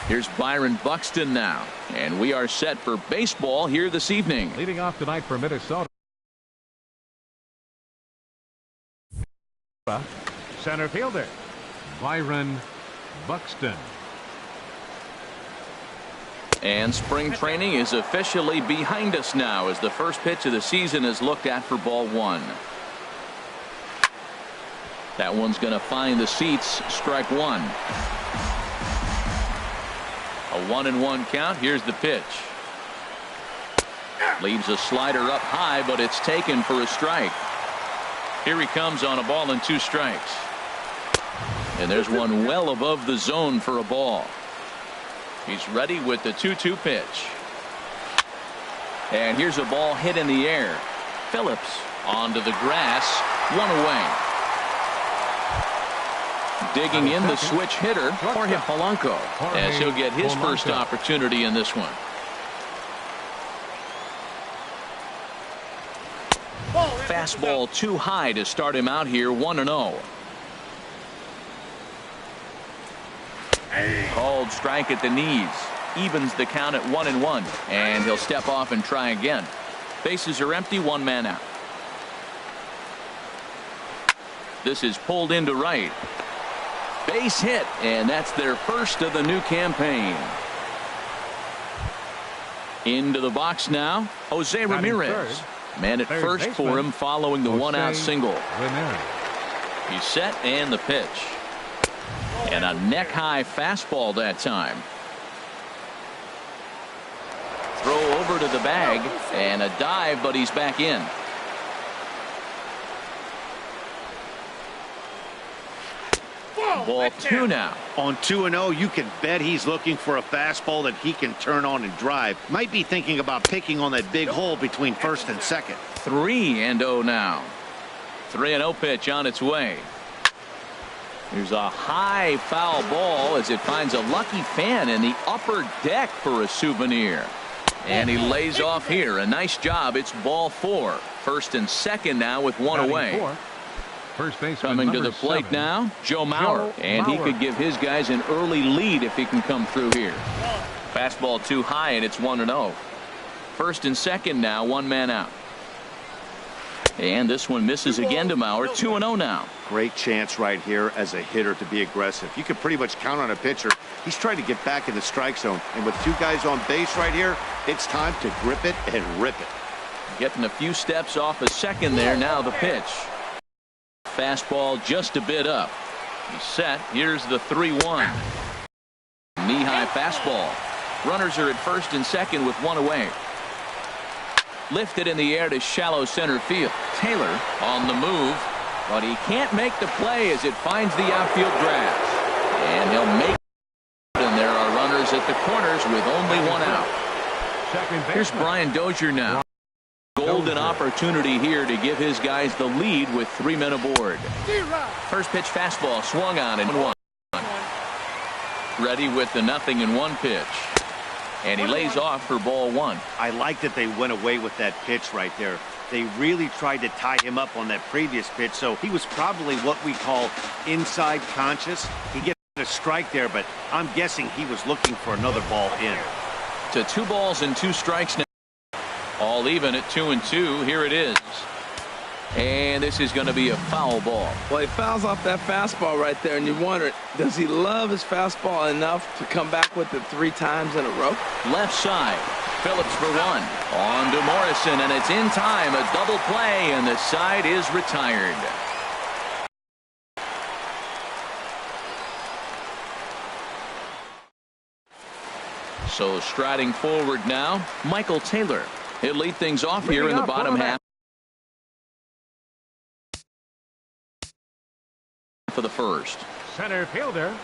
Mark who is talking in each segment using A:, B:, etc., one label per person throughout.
A: Here's Byron Buxton now, and we are set for baseball here this evening.
B: Leading off tonight for Minnesota, center fielder Byron Buxton.
A: And spring training is officially behind us now as the first pitch of the season is looked at for ball one. That one's going to find the seats. Strike one. A 1-1 count. Here's the pitch. Leaves a slider up high, but it's taken for a strike. Here he comes on a ball and 2 strikes. And there's one well above the zone for a ball. He's ready with the 2-2 pitch. And here's a ball hit in the air. Phillips onto the grass. 1 away. Digging in the switch hitter, Jorge Polanco, as he'll get his first opportunity in this one. Fastball too high to start him out here. 1-0. Called strike at the knees. Evens the count at 1-1. And he'll step off and try again. Bases are empty. 1 man out. This is pulled into right. Base hit, and that's their first of the new campaign. Into the box now, Jose Ramirez. Man at first for him following the 1-out single. He's set, and the pitch. And a neck-high fastball that time. Throw over to the bag, and a dive, but he's back in. Ball 2 now.
C: On 2-0, you can bet he's looking for a fastball that he can turn on and drive. Might be thinking about picking on that big hole between first and second.
A: 3-0 now. 3-0 pitch on its way. Here's a high foul ball as it finds a lucky fan in the upper deck for a souvenir. And he lays off here. A nice job. It's ball 4. First and second now with 1 away.
B: First baseman
A: coming to the plate
B: 7.
A: now, Joe Mauer. And he could give his guys an early lead if he can come through here. Fastball too high, and it's 1-0. First and second now, 1 man out. And this one misses again to Mauer. 2-0 now.
C: Great chance right here as a hitter to be aggressive. You can pretty much count on a pitcher. He's trying to get back in the strike zone. And with 2 guys on base right here, it's time to grip it and rip it.
A: Getting a few steps off a second there. Now the pitch. Fastball just a bit up. He's set. Here's the 3-1. Knee-high fastball. Runners are at first and second with 1 away. Lifted in the air to shallow center field. Taylor on the move, but he can't make the play as it finds the outfield grass. And he'll make it. And there are runners at the corners with only 1 out. Here's Brian Dozier now. Golden opportunity here to give his guys the lead with 3 men aboard. First pitch fastball swung on and 1. Ready with the 0-1 pitch. And he lays off for ball 1.
C: I like that they went away with that pitch right there. They really tried to tie him up on that previous pitch, so he was probably what we call inside conscious. He gets a strike there, but I'm guessing he was looking for another ball in.
A: To 2 balls and 2 strikes now. All even at 2-2. Here it is. And this is going to be a foul ball.
D: Well, he fouls off that fastball right there, and you wonder, does he love his fastball enough to come back with it 3 times in a row?
A: Left side. Phillips for 1. On to Morrison, and it's in time. A double play, and the side is retired. So striding forward now, Michael Taylor. He'll lead things off here in the bottom half for the first.
B: Center fielder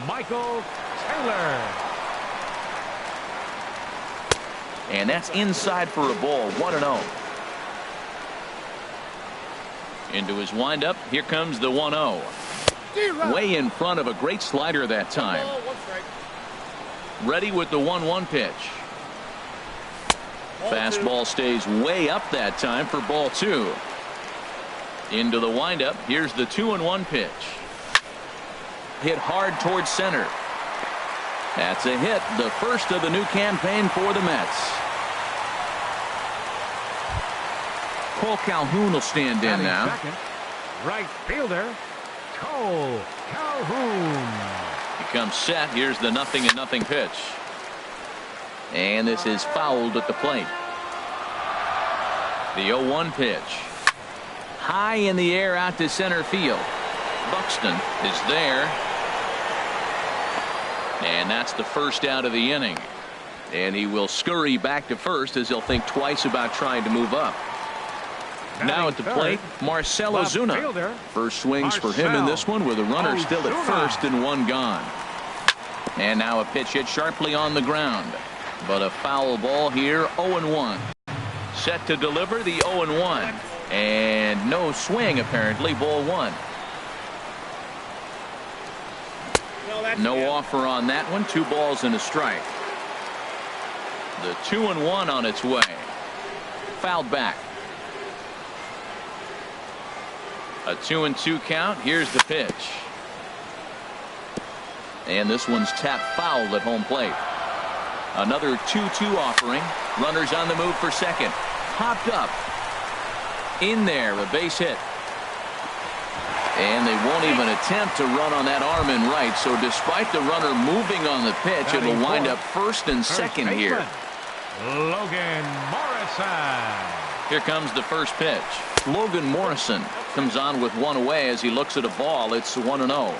B: Michael Taylor.
A: And that's inside for a ball. 1-0. Into his windup. Here comes the 1-0. Way in front of a great slider that time. Ready with the 1-1 pitch. Fastball stays way up that time for ball 2. Into the windup. Here's the 2-1 pitch. Hit hard towards center. That's a hit, the first of the new campaign for the Mets. Cole Calhoun will stand in now.
B: Second, right fielder, Cole Calhoun.
A: He comes set. Here's the 0-0 pitch. And this is fouled at the plate. The 0-1 pitch. High in the air out to center field. Buxton is there. And that's the first out of the inning. And he will scurry back to first as he'll think twice about trying to move up. Now at the plate, Marcell Ozuna. First swings for him in this one with a runner still at first and one gone. And now a pitch hit sharply on the ground. But a foul ball here, 0-1. Set to deliver the 0-1. And no swing apparently, ball one. No offer on that one, 2 balls and a strike. The 2-1 on its way. Fouled back. A 2-2 count. Here's the pitch. And this one's tapped foul at home plate. Another 2-2 offering. Runners on the move for second. Popped up. In there, a base hit. And they won't even attempt to run on that arm in right. So despite the runner moving on the pitch, it'll wind up first and second here.
B: Logan Morrison.
A: Here comes the first pitch. Logan Morrison comes on with one away as he looks at a ball. It's 1-0.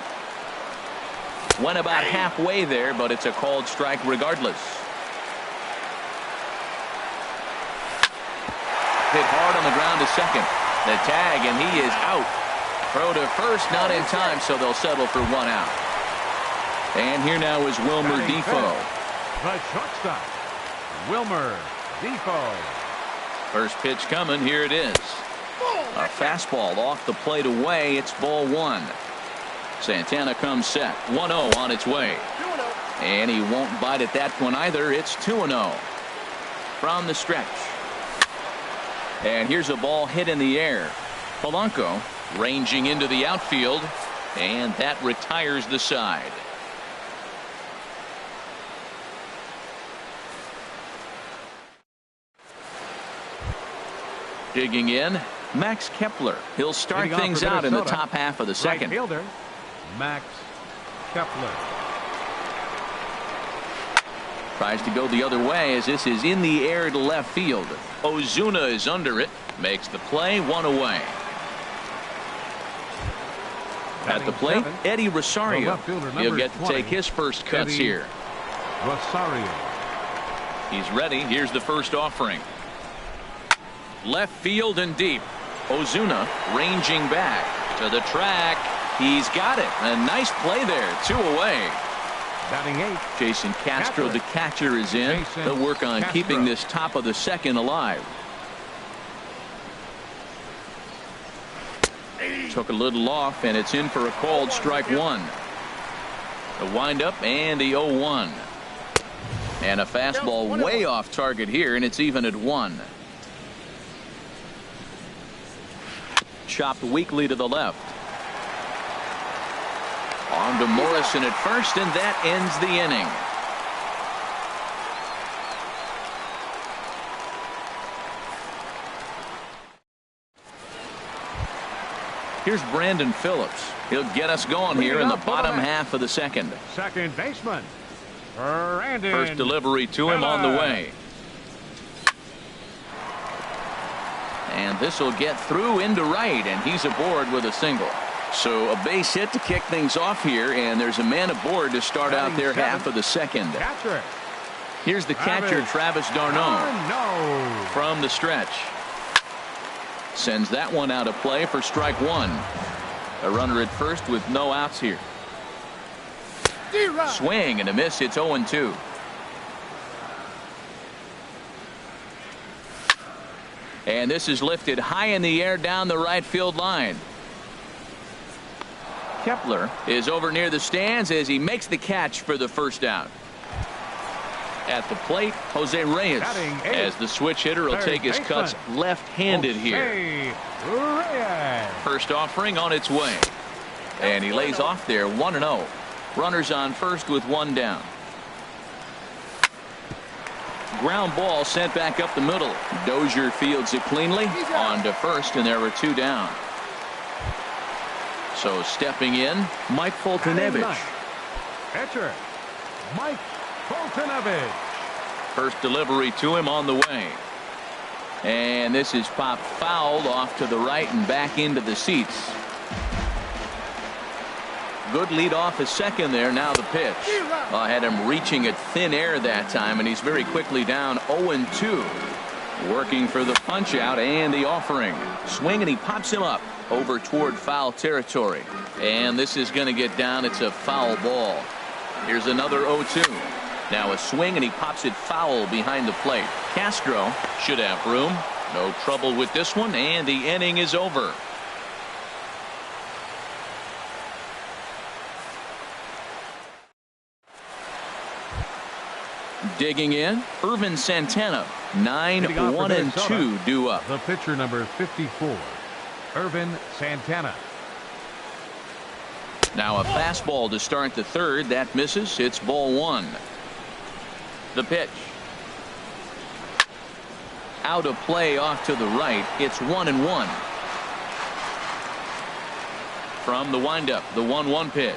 A: Went about halfway there, but it's a called strike regardless. Hit hard on the ground to second. The tag, and he is out. Throw to first, not in time, so they'll settle for 1 out. And here now is Wilmer Defoe.
B: The shortstop, Wilmer Defoe.
A: First pitch coming. Here it is. A fastball off the plate away. It's ball one. Santana comes set. 1-0 on its way. And he won't bite at that one either. It's 2-0 from the stretch. And here's a ball hit in the air. Polanco ranging into the outfield, and that retires the side. Digging in, Max Kepler. He'll start things out in the top half of the second.
B: Right fielder, Max Kepler.
A: Tries to go the other way as this is in the air to left field. Ozuna is under it. Makes the play, 1 away. At the plate, Eddie Rosario. He'll get to take his first cuts here.
B: Rosario.
A: He's ready. Here's the first offering. Left field and deep. Ozuna ranging back to the track. He's got it. A nice play there. 2 away.
B: Batting 8.
A: Jason Castro, the catcher, is in. They'll work on keeping this top of the second alive. Took a little off, and it's in for a called strike 1. The windup and the 0-1. And a fastball way off target here, and it's even at 1. Chopped weakly to the left. On to Morrison at first, and that ends the inning. Here's Brandon Phillips. He'll get us going here in the bottom half of the second.
B: Second baseman, Brandon.
A: First delivery to him on the way. And this will get through into right, and he's aboard with a single. So a base hit to kick things off here, and there's a man aboard to start out their half of the second. Here's the catcher, Travis d'Arnaud, from the stretch. Sends that one out of play for strike 1. A runner at first with no outs here. Swing and a miss. It's 0-2. And this is lifted high in the air down the right field line. Kepler is over near the stands as he makes the catch for the first out. At the plate, Jose Reyes, as the switch hitter will take his cuts left-handed here. First offering on its way. And he lays off there, 1-0. Runners on first with 1 down. ground ball sent back up the middle. Dozier fields it cleanly on to first, and there were 2 down. So stepping in, Mike Foltynewicz.
B: Pitcher, Mike Foltynewicz.
A: First delivery to him on the way. And this is popped fouled off to the right and back into the seats. Good lead off his second there. Now the pitch. Had him reaching at thin air that time, and he's very quickly down 0-2. Working for the punch out and the offering. Swing, and he pops him up over toward foul territory. And this is going to get down. It's a foul ball. Here's another 0-2. Now a swing, and he pops it foul behind the plate. Castro should have room. No trouble with this one, and the inning is over. Digging in, Irvin Santana. 9-1-2 due up.
B: The pitcher, number 54, Irvin Santana.
A: Now a fastball to start the third. That misses. It's ball 1. The pitch. Out of play off to the right. It's 1-1. From the windup, the 1-1 pitch.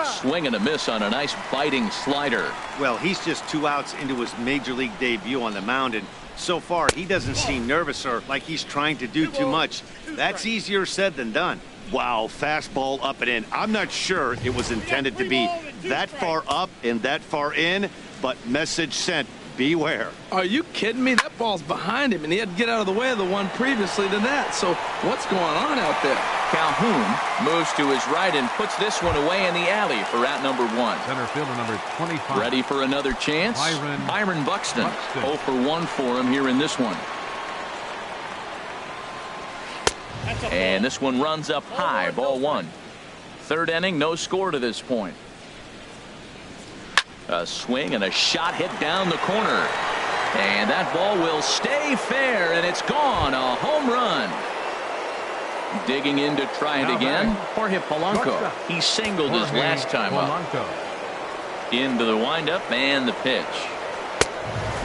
A: Swing and a miss on a nice biting slider.
C: Well, he's just 2 outs into his major league debut on the mound, and so far he doesn't seem nervous or like he's trying to do too much. That's easier said than done. Wow, fastball up and in. I'm not sure it was intended to be that far up and that far in, but message sent. Beware.
D: Are you kidding me? That ball's behind him, and he had to get out of the way of the one previously to that. So what's going on out there?
A: Calhoun moves to his right and puts this one away in the alley for out number 1.
B: Center fielder, number 25.
A: Ready for another chance? Byron Buxton. 0 for 1 for him here in this one. And this one runs up high. Ball 1. Third inning, no score to this point. A swing and a shot hit down the corner. And that ball will stay fair, and it's gone. A home run. Digging in to try it again. Jorge Polanco. He singled his last time up. Into the windup and the pitch.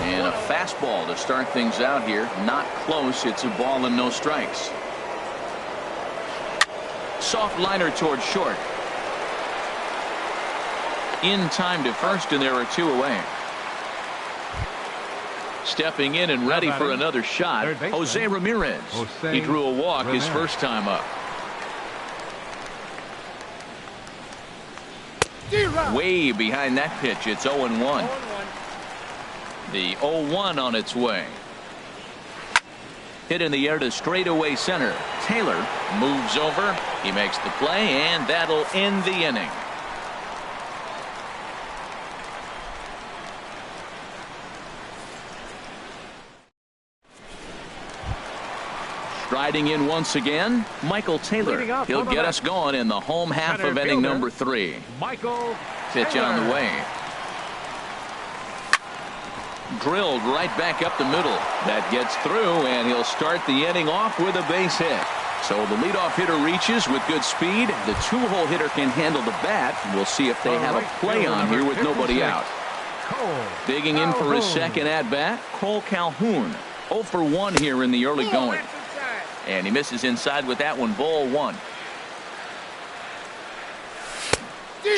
A: And a fastball to start things out here. Not close. It's a ball and no strikes. Soft liner towards short. In time to first, and there are 2 away. Stepping in and ready for another shot, Jose Ramirez. He drew a walk his first time up. Way behind that pitch. It's 0-1. The 0-1 on its way. Hit in the air to straightaway center. Taylor moves over. He makes the play, and that'll end the inning. Striding in once again, Michael Taylor. He'll get us going in the home half of inning number 3.
B: Michael
A: Pitch
B: Taylor.
A: on the way. Drilled right back up the middle. That gets through, and he'll start the inning off with a base hit. So the leadoff hitter reaches with good speed. The 2-hole hitter can handle the bat. We'll see if they have a play on here with nobody out. Digging in for his second at-bat, Cole Calhoun. 0 for 1 here in the early going. And he misses inside with that one. Ball 1.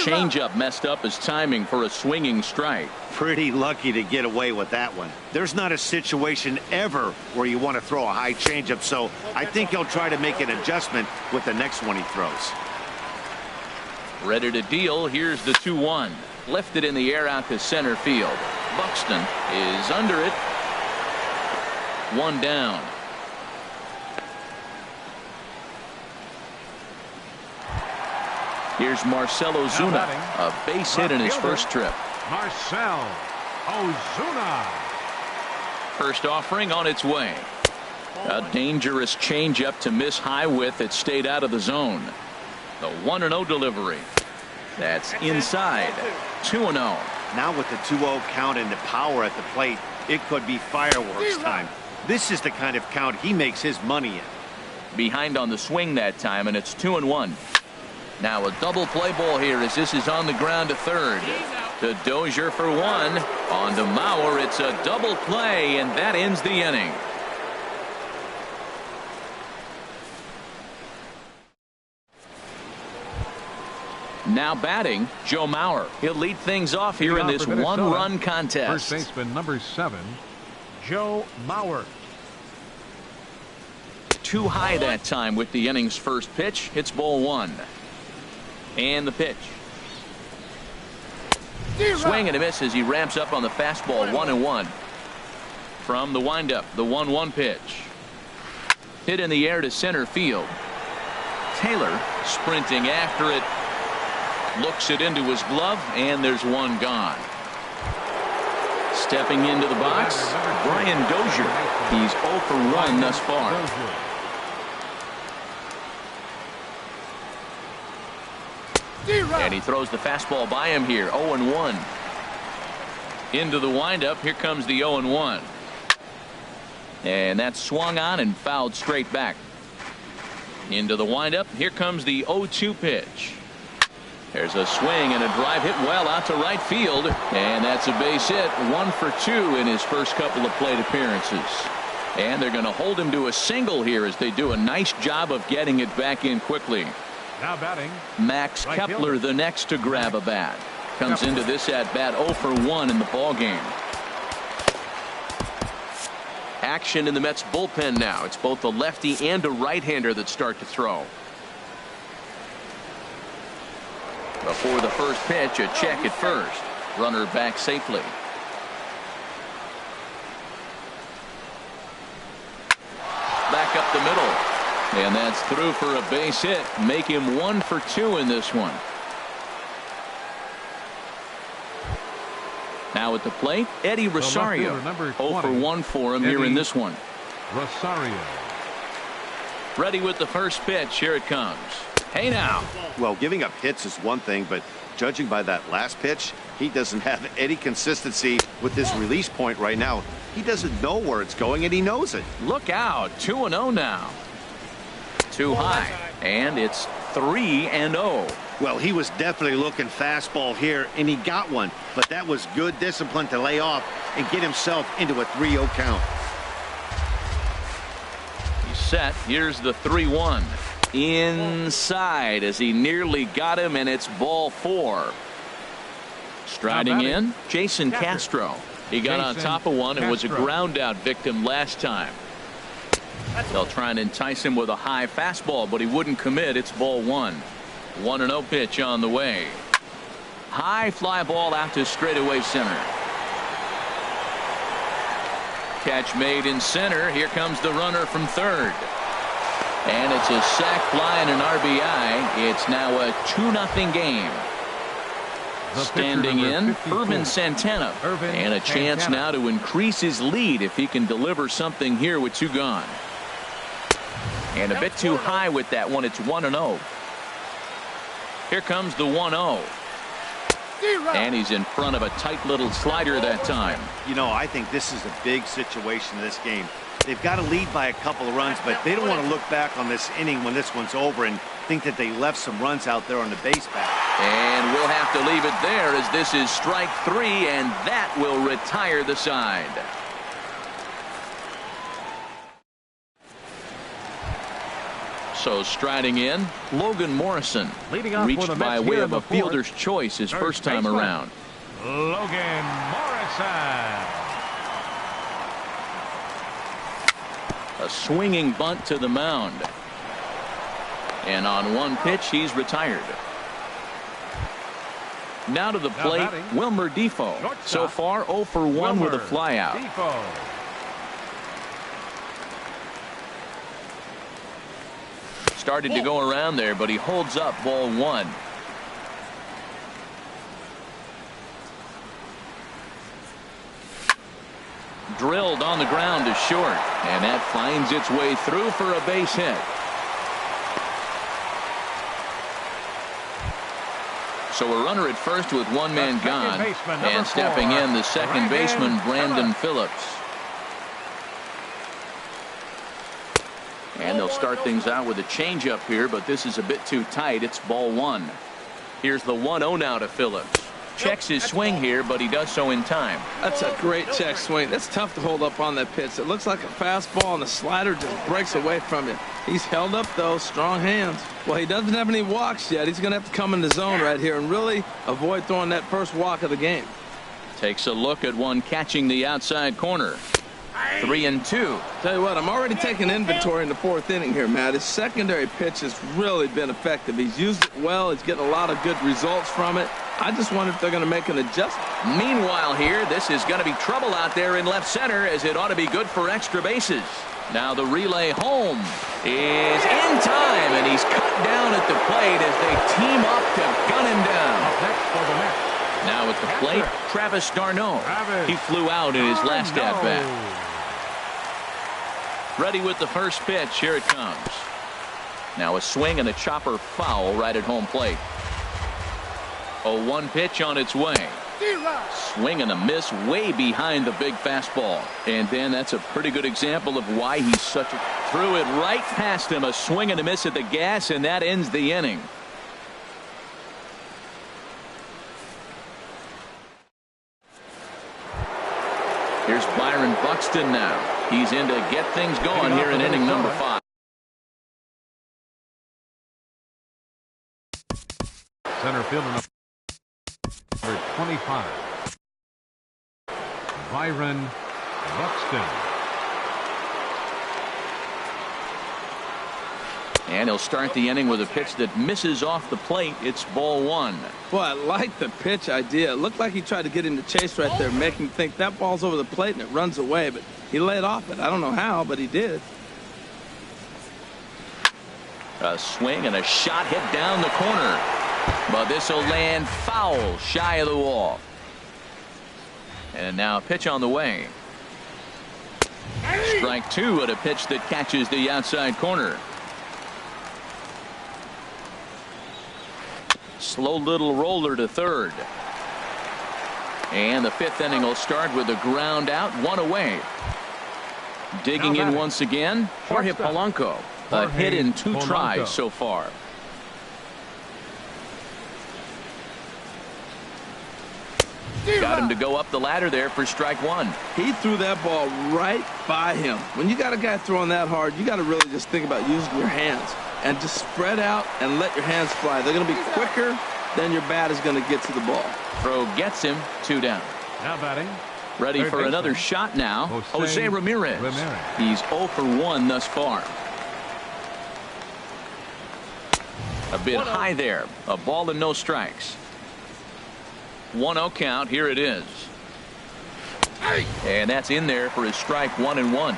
A: Changeup messed up his timing for a swinging strike.
C: Pretty lucky to get away with that one. There's not a situation ever where you want to throw a high changeup, so I think he'll try to make an adjustment with the next one he throws.
A: Ready to deal. Here's the 2-1. Lifted in the air out to center field. Buxton is under it. 1 down. Here's Marcell Ozuna, a base hit in his first trip.
B: Marcell Ozuna.
A: First offering on its way. A dangerous changeup to miss high with. It stayed out of the zone. The 1-0 delivery. That's inside. 2-0.
C: Now with the 2-0 count and the power at the plate, it could be fireworks time. This is the kind of count he makes his money in.
A: Behind on the swing that time, and it's 2-1. Now a double play ball here as this is on the ground to third. To Dozier for one. On to Mauer. It's a double play, and that ends the inning. Now batting, Joe Mauer. He'll lead things off here in this one-run contest.
B: First baseman number 7, Joe Mauer.
A: Too high that time with the inning's first pitch. It's ball 1. And the pitch. Swing and a miss as he ramps up on the fastball. 1-1. From the windup, the 1-1 pitch. Hit in the air to center field. Taylor sprinting after it. Looks it into his glove, and there's one gone. Stepping into the box, Brian Dozier. He's 0 for 1 thus far. And he throws the fastball by him here. 0-1. Into the windup. Here comes the 0-1. And that's swung on and fouled straight back. Into the windup. Here comes the 0-2 pitch. There's a swing and a drive hit well out to right field. And that's a base hit. 1 for 2 in his first couple of plate appearances. And they're going to hold him to a single here as they do a nice job of getting it back in quickly.
B: Now batting,
A: Max Kepler, the next to grab a bat. Comes into this at bat 0 for 1 in the ball game. Action in the Mets bullpen now. It's both a lefty and a right-hander that start to throw. Before the first pitch, a check at first. Runner back safely. Back up the middle. And that's through for a base hit. Make him 1 for 2 in this one. Now at the plate, Eddie Rosario. 0 for 1 for him here in this one.
B: Rosario.
A: Ready with the first pitch. Here it comes. Hey now.
C: Well, giving up hits is one thing, but judging by that last pitch, he doesn't have any consistency with his release point right now. He doesn't know where it's going, and he knows it.
A: Look out. 2-0 now. Too high. And it's 3-0.
C: Well, he was definitely looking fastball here, and he got one. But that was good discipline to lay off and get himself into a 3-0 count.
A: He's set. Here's the 3-1. Inside as he nearly got him, and it's ball 4. Striding in, Jason Castro. He got on top of one and was a ground out victim last time. They'll try and entice him with a high fastball, but he wouldn't commit. It's ball 1. 1-0 pitch on the way. High fly ball out to straightaway center. Catch made in center. Here comes the runner from third. And it's a sac fly and an RBI. It's now a 2-0 game. Standing in, Irvin Santana. And a chance now to increase his lead if he can deliver something here with 2 gone. And a bit too high with that one. It's 1-0. Here comes the 1-0. And he's in front of a tight little slider that time.
C: You know, I think this is a big situation in this game. They've got to lead by a couple of runs, but they don't want to look back on this inning when this one's over and think that they left some runs out there on the base path.
A: And we'll have to leave it there as this is strike 3, and that will retire the side. So striding in, Logan Morrison. Reached by way of a fielder's choice his first time around.
B: Logan Morrison.
A: A swinging bunt to the mound. And on one pitch, he's retired. Now to the plate, Wilmer Defoe. So far, 0 for 1 with a flyout. Started to go around there, but he holds up ball 1. Drilled on the ground to short, and that finds its way through for a base hit. So a runner at first with 1 man gone, and stepping in the second baseman Brandon Phillips. And they'll start things out with a changeup here, but this is a bit too tight. It's ball 1. Here's the 1-0 now to Phillips. checks his swing here, but he does so in time.
D: That's a great check swing. That's tough to hold up on that pitch. It looks like a fastball, and the slider just breaks away from it. He's held up, though. Strong hands. Well, he doesn't have any walks yet. He's going to have to come in the zone right here and really avoid throwing that first walk of the game.
A: Takes a look at one catching the outside corner. 3-2.
D: Tell you what, I'm already taking inventory in the fourth inning here, Matt. His secondary pitch has really been effective. He's used it well. He's getting a lot of good results from it. I just wonder if they're going to make an adjustment.
A: Meanwhile here, this is going to be trouble out there in left center, as it ought to be good for extra bases. Now the relay home is in time, and he's cut down at the plate as they team up to gun him down. Now at the plate, Travis d'Arnaud. He flew out in his last at-bat. Ready with the first pitch. Here it comes. Now a swing and a chopper foul right at home plate. 0-1 pitch on its way. Swing and a miss way behind the big fastball. And then that's a pretty good example of why he's such a... Threw it right past him. A swing and a miss at the gas, and that ends the inning. Here's Byron Buxton now. He's in to get things going here in inning number 5.
B: Center fielder number 25. Byron Buxton.
A: And he'll start the inning with a pitch that misses off the plate. It's ball 1.
D: Boy, I like the pitch idea. It looked like he tried to get him to chase right there, make him think that ball's over the plate and it runs away, but he laid off it. I don't know how, but he did.
A: A swing and a shot hit down the corner. But this will land foul shy of the wall. And now a pitch on the way. Strike 2 at a pitch that catches the outside corner. Slow little roller to third. And the 5th inning will start with a ground out, 1 away. Digging in once again, Jorge Polanco. A hit in 2 tries so far. Got him to go up the ladder there for strike 1.
D: He threw that ball right by him. When you got a guy throwing that hard, you got to really just think about using your hands and just spread out and let your hands fly. They're going to be quicker than your bat is going to get to the ball.
A: Throw gets him, 2 down.
B: Now batting.
A: Ready for another shot now. Jose Ramirez. He's 0 for 1 thus far. A bit high there. A ball and no strikes. 1-0 count. Here it is. And that's in there for his strike 1-1.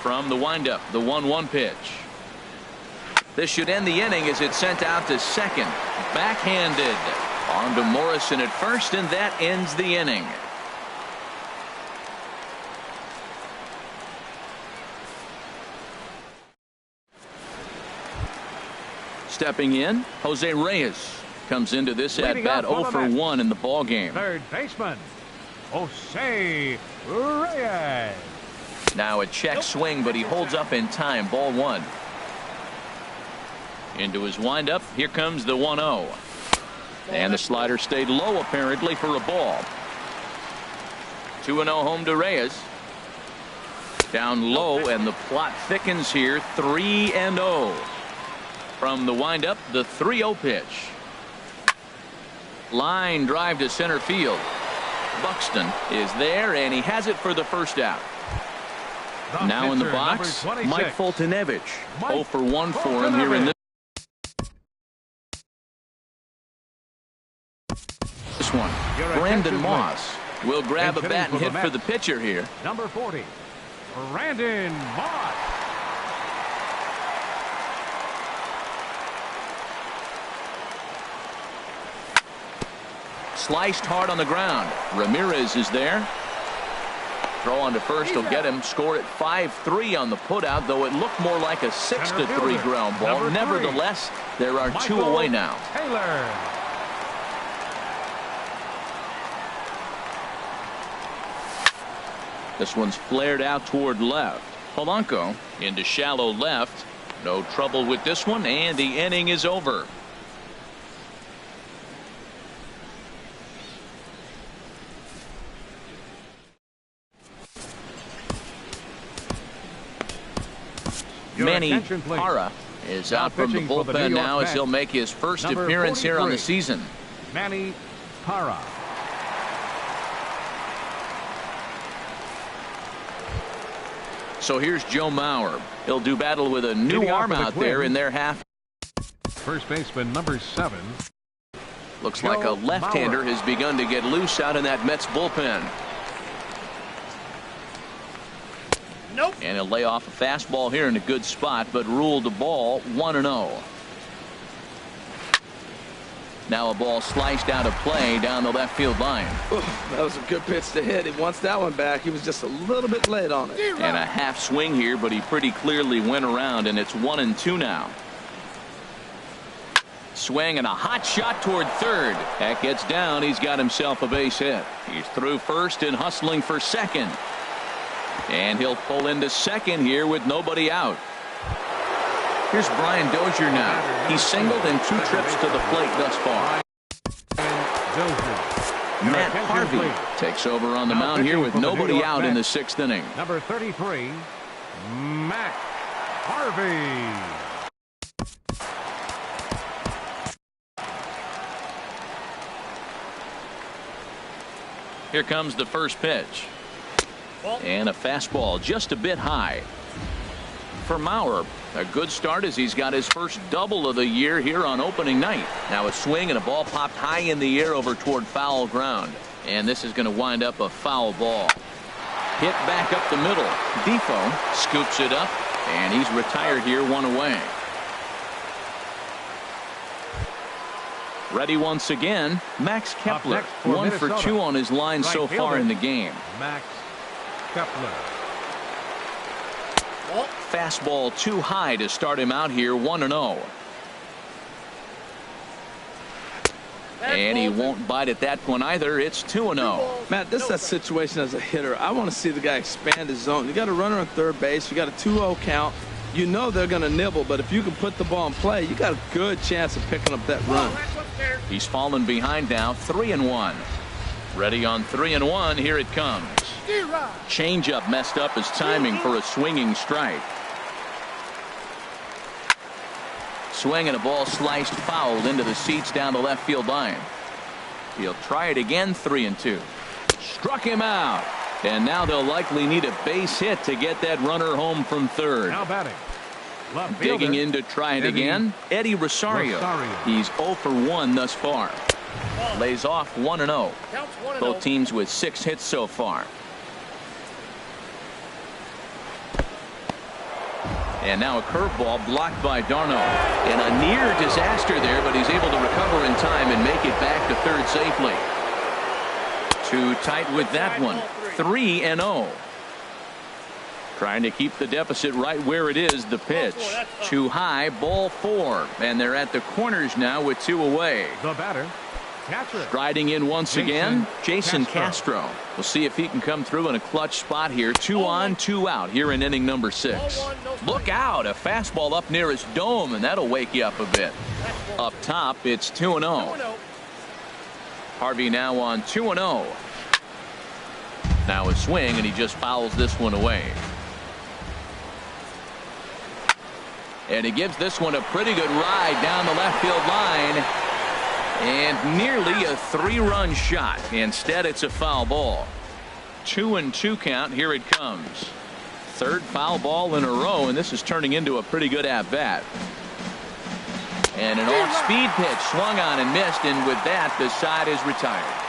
A: From the windup, the 1-1 pitch. This should end the inning as it's sent out to second. Backhanded. On to Morrison at first, and that ends the inning. Stepping in, Jose Reyes comes into this at bat 0 for 1 in the ball game.
B: Third baseman, Jose Reyes.
A: Now a check swing, but he holds up in time. Ball 1. Into his windup. Here comes the 1-0. And the slider stayed low apparently for a ball. 2-0 home to Reyes. Down low, and the plot thickens here. 3-0. From the windup, the 3-0 pitch. Line drive to center field. Buxton is there, and he has it for the first out. Now in the box, Mike Foltynewicz. 0 for 1 for him here in this one. Brandon Moss will grab a bat and hit for the pitcher here.
B: Number 40, Brandon Moss.
A: Sliced hard on the ground. Ramirez is there. Throw on to first will get him. Score at 5-3 on the putout, though it looked more like a 6-3 ground ball. Nevertheless, there are 2 away now.
B: Taylor.
A: This one's flared out toward left. Polanco into shallow left. No trouble with this one, and the inning is over. Manny
B: attention, please.
A: Parra is
B: Now
A: out from the
B: pitching for the New
A: bullpen
B: York
A: now as
B: Mets,
A: he'll make his first
B: number
A: appearance here on the
B: 43.
A: season.
B: Manny Parra.
A: So here's Joe Mauer. He'll do battle with a new
B: Leading off
A: arm
B: for the
A: out there
B: Twins.
A: in their half.
B: First baseman number 7.
A: Looks
B: Joe
A: like a left-hander
B: Mauer.
A: has begun to get loose out in that Mets bullpen.
E: Nope.
A: And he'll lay off a fastball here in a good spot, but ruled the ball 1-0. Now a ball sliced out of play down the left field line.
D: That was a good pitch to hit. He wants that one back. He was just a little bit late on it.
A: And a half swing here, but he pretty clearly went around, and it's 1-2 now. Swing and a hot shot toward third. That gets down. He's got himself a base hit. He's through first and hustling for second. And he'll pull into second here with nobody out. Here's Brian Dozier now. He's singled in 2 trips to the plate thus far. Matt Harvey takes over on the mound here with nobody out in the 6th inning.
B: Number 33, Matt Harvey.
A: Here comes the first pitch. And a fastball just a bit high. For Mauer, a good start as he's got his first double of the year here on opening night. Now a swing and a ball popped high in the air over toward foul ground. And this is going to wind up a foul ball. Hit back up the middle. Defoe scoops it up, and he's retired here, 1 away. Ready once again, Max Kepler.
B: next for
A: 1 for
B: Minnesota.
A: 2 on his line
B: Right
A: so far
B: fielder,
A: in the game.
B: Max Kepler.
A: Fastball too high to start him out here, 1-0. And he won't bite at that point either. It's 2-0.
D: Matt, this is that situation as a hitter. I want to see the guy expand his zone. You got a runner on third base. You got a 2-0 count. You know they're going to nibble, but if you can put the ball in play, you got a good chance of picking up that run.
A: He's fallen behind now, 3-1. Ready on 3-1. Here it comes. Changeup messed up his timing for a swinging strike. Swing and a ball sliced foul into the seats down the left field line. He'll try it again, 3-2. Struck him out. And now they'll likely need a base hit to get that runner home from third.
B: Now batting. Left fielder,
A: Digging in to try it
B: Eddie
A: again. Eddie Rosario. He's 0 for 1 thus far. Lays off 1-0. Both teams with 6 hits so far. And now a curveball blocked by Darno. And a near disaster there, but he's able to recover in time and make it back to third safely. Too tight with that one. 3-0. Trying to keep the deficit right where it is. The pitch. Too high. Ball 4. And they're at the corners now with 2 away.
B: The batter. Catcher.
A: Striding in once again, Jason Castro. We'll see if he can come through in a clutch spot here. 2 on, 2 out here in inning number 6. Look out, a fastball up near his dome, and that'll wake you up a bit. Up top, it's 2-0. Harvey now on 2-0. Now a swing, and he just fouls this one away. And he gives this one a pretty good ride down the left field line. And nearly a 3-run shot. Instead, it's a foul ball. 2-2 count. Here it comes. Third foul ball in a row, and this is turning into a pretty good at-bat. And an off-speed pitch swung on and missed, and with that, the side is retired.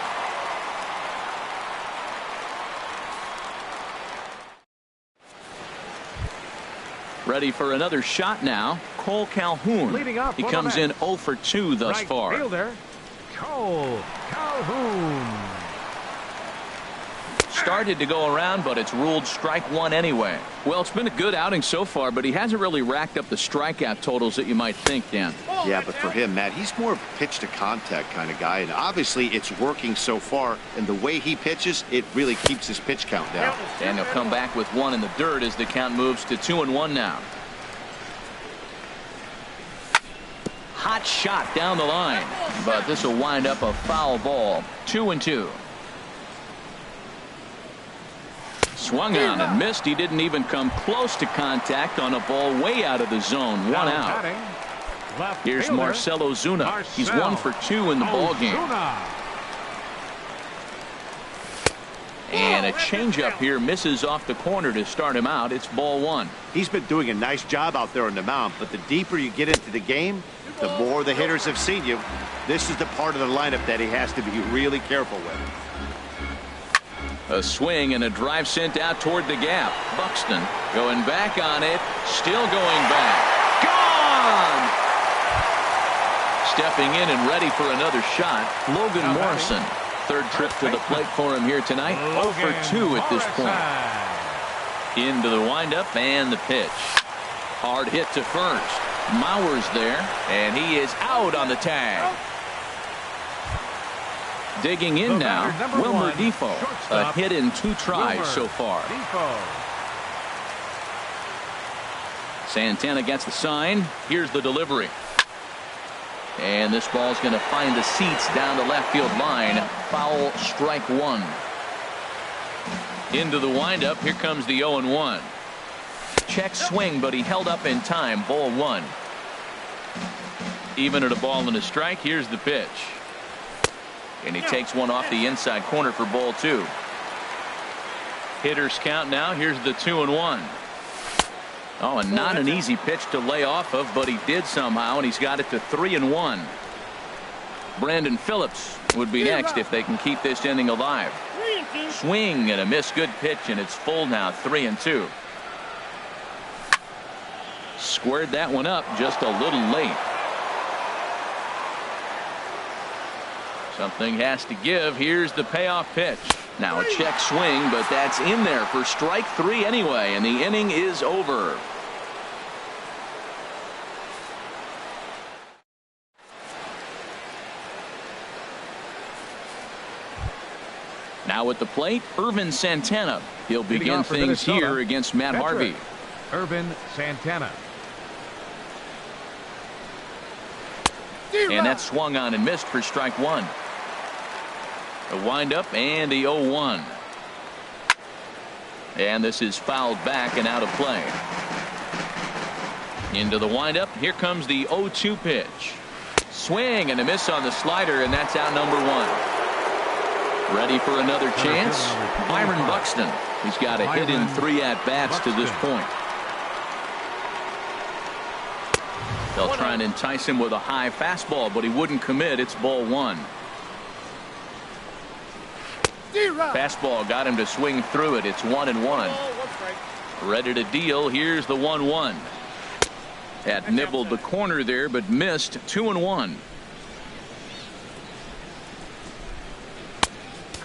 A: Ready for another shot now. Cole Calhoun.
B: Leading off
A: He
B: for
A: comes
B: the
A: in
B: Mets.
A: 0 for 2 thus
B: Right
A: far.
B: fielder, Cole Calhoun.
A: Started to go around, but it's ruled strike 1 anyway. Well, it's been a good outing so far, but he hasn't really racked up the strikeout totals that you might think, Dan.
C: Yeah, but for him, Matt, he's more of a pitch to contact kind of guy, and obviously it's working so far, and the way he pitches, it really keeps his pitch count down.
A: And he'll come back with 1 in the dirt as the count moves to 2-1 now. Hot shot down the line, but this will wind up a foul ball. 2-2. Swung on and missed. He didn't even come close to contact on a ball way out of the zone. One out. Here's Marcell Ozuna. He's 1 for 2 in the ball game. And a changeup here misses off the corner to start him out. It's ball 1.
C: He's been doing a nice job out there on the mound, but the deeper you get into the game, the more the hitters have seen you. This is the part of the lineup that he has to be really careful with.
A: A swing and a drive sent out toward the gap. Buxton going back on it. Still going back. Gone! Stepping in and ready for another shot, Logan Morrison. Third trip to the plate for him here tonight. 0 for 2 at this point. Into the windup and the pitch. Hard hit to first. Mauer's there, and he is out on the tag. Digging in now, Wilmer Defoe. A hit in 2 tries so far. Santana gets the sign. Here's the delivery. And this ball's going to find the seats down the left field line. Foul, strike 1. Into the windup. Here comes the 0-1. Check swing, but he held up in time. Ball 1. Even at a ball and a strike. Here's the pitch. And he takes one off the inside corner for ball 2. Hitters count now. Here's the 2-1. Oh, and not an easy pitch to lay off of, but he did somehow, and he's got it to 3-1. Brandon Phillips would be next if they can keep this inning alive. Swing and a miss. Good pitch, and it's full now. 3-2. Squared that one up just a little late. Something has to give. Here's the payoff pitch. Now a check swing, but that's in there for strike 3 anyway, and the inning is over. Now at the plate, Irvin Santana. He'll begin things here against Matt Harvey.
B: Irvin Santana.
A: And that swung on and missed for strike 1. A windup and the 0-1. And this is fouled back and out of play. Into the windup. Here comes the 0-2 pitch. Swing and a miss on the slider, and that's out number 1. Ready for another chance? Byron Buxton. He's got a hit in 3 at-bats to this point. They'll try and entice him with a high fastball, but he wouldn't commit. It's ball 1. Fastball got him to swing through it. It's 1-1. Ready to deal. Here's the 1-1. Had nibbled the corner there, but missed. 2-1.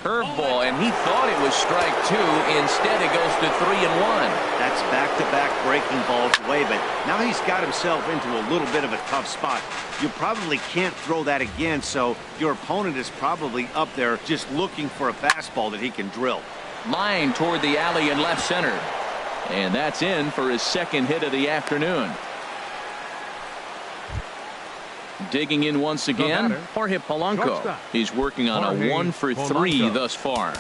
A: Curveball, and he thought it was strike 2. Instead, it goes to 3-1.
C: That's back-to-back breaking balls away, but now he's got himself into a little bit of a tough spot. You probably can't throw that again, so your opponent is probably up there just looking for a fastball that he can drill.
A: Line toward the alley in left center. And that's in for his second hit of the afternoon. Digging in once again, Jorge Polanco. He's working on a 1 for 3 thus far.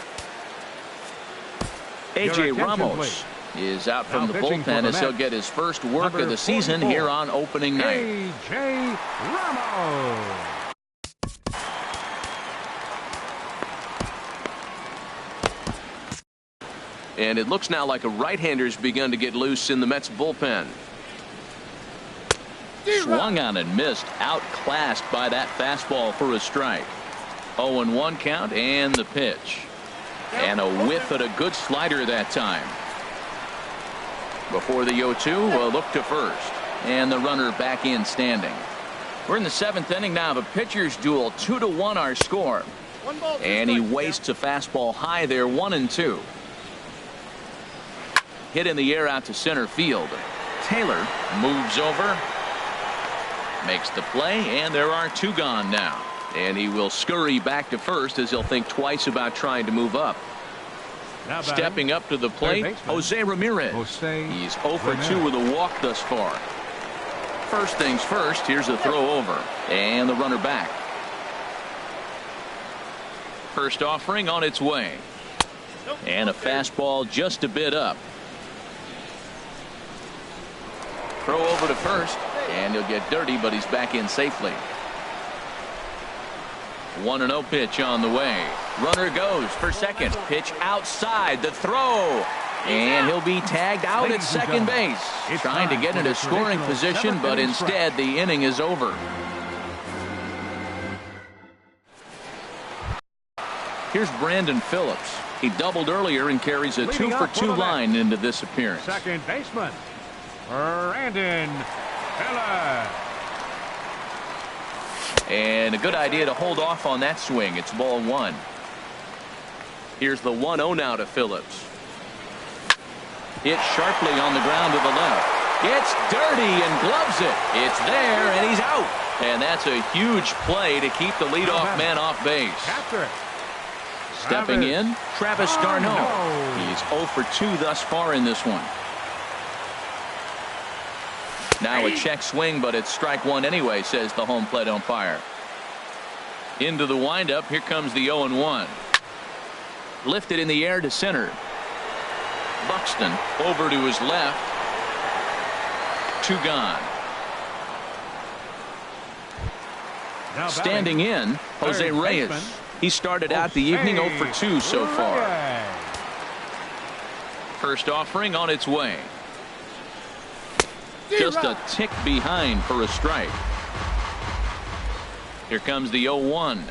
A: A.J. Ramos is out from the bullpen as he'll get his first work of the season here on opening night.
B: A.J. Ramos.
A: And it looks now like a right-hander's begun to get loose in the Mets bullpen. Swung on and missed. Outclassed by that fastball for a strike. 0-1 count and the pitch. And a whiff at a good slider that time. Before the 0-2, a look to first. And the runner back in standing. We're in the 7th inning now of a pitcher's duel. 2-1 our score. And he wastes a fastball high there. 1-2. Hit in the air out to center field. Taylor moves over. Makes the play, and there are 2 gone now. And he will scurry back to first as he'll think twice about trying to move up. Stepping up to the plate, Jose Ramirez. He's 0 for 2 with a walk thus far. First things first, here's a throw over. And the runner back. First offering on its way. And a fastball just a bit up. Throw over to first, and he'll get dirty, but he's back in safely. 1-0 pitch on the way. Runner goes for second. Pitch outside. The throw. And he'll be tagged out at second base. Trying to get into scoring position, but instead the inning is over. Here's Brandon Phillips. He doubled earlier and carries a 2-for-2 line into this appearance.
B: Second baseman, Brandon Phillips.
A: And a good idea to hold off on that swing. It's ball one. Here's the 1-0 now to Phillips. Hit sharply on the ground to the left. It's dirty and gloves it. It's there and he's out. And that's a huge play to keep the leadoff man off base. Stepping in, Travis d'Arnaud. He's 0 for 2 thus far in this one. Now a check swing, but it's strike one anyway, says the home plate umpire. Into the windup. Here comes the 0-1. Lifted in the air to center. Buxton over to his left. 2 gone. Standing in, Jose Reyes. He started out the evening 0 for 2 so far. First offering on its way. Just a tick behind for a strike. Here comes the 0-1.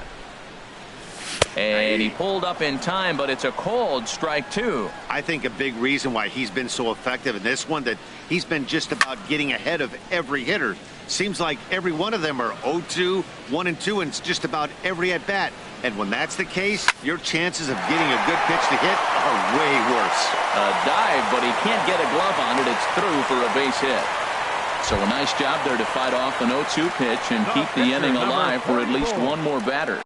A: And he pulled up in time, but it's a called strike 2.
C: I think a big reason why he's been so effective in this one, that he's been just about getting ahead of every hitter. Seems like every one of them are 0-2, 1-2, and it's just about every at bat. And when that's the case, your chances of getting a good pitch to hit are way worse.
A: A dive, but he can't get a glove on it. It's through for a base hit. So a nice job there to fight off an 0-2 pitch and keep the inning alive for at least one more batter.